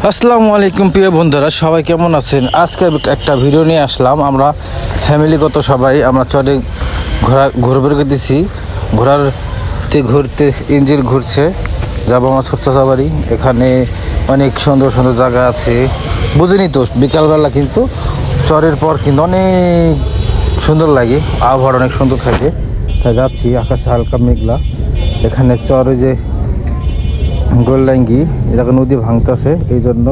আসসালামু আলাইকুম প্রিয় বন্ধুরা, সবাই কেমন আছেন? আজকে একটা ভিডিও নিয়ে আসলাম। আমরা ফ্যামিলিগত সবাই আমরা চরে ঘুরবে গেতেছি। ঘুরতে ইঞ্জিন ঘুরছে, যাবো আমার ছোট চাচা বাড়ি। এখানে অনেক সুন্দর সুন্দর জায়গা আছে, বুঝিনি তো। বিকালবেলা কিন্তু চরের পর কিন্তু অনেক সুন্দর লাগে, আবহাওয়া অনেক সুন্দর থাকে। তাই যাচ্ছি, আকাশে হালকা মেঘলা। এখানে চরে যে গোল্লাঙ্গি এলাকা নদী ভাঙতেছে, এই জন্য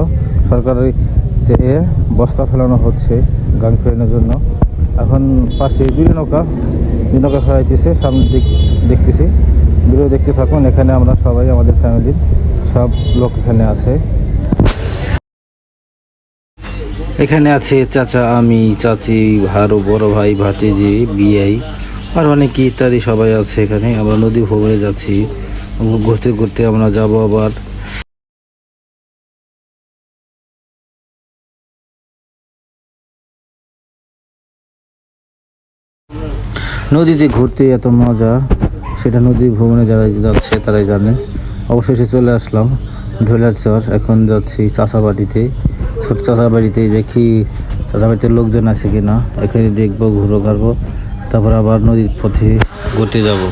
সরকারের বস্তা ফেলানো হচ্ছে গান ফেরানোর জন্য। এখন পাশে দুই নৌকা ফেরাইতেছে, সামনে দেখতেছি। ভিডিও দেখতে থাকুন। এখানে আমরা সবাই, আমাদের ফ্যামিলির সব লোক এখানে আছে। এখানে আছে চাচা, আমি, চাচি, আরও বড় ভাই, ভাতিজি, বিয়াই আর অনেকে ইত্যাদি সবাই আছে এখানে। আমরা নদী ভ্রমণে যাচ্ছি, ঘুরতে ঘুরতে আমরা যাব আবার। নদীতে ঘুরতে এত মজা, সেটা নদী ভ্রমণে যারা যাচ্ছে তারাই জানে। অবশেষে চলে আসলাম ঢোলার চর। এখন যাচ্ছি চাচা বাড়িতে, ছোট চাচা বাড়িতে। দেখি চাচা বাড়িতে লোকজন আছে কিনা, এখানে দেখবো, ঘুরো ঘাড়বো, তারপর আবার নদীর পথে ঘুরতে যাব।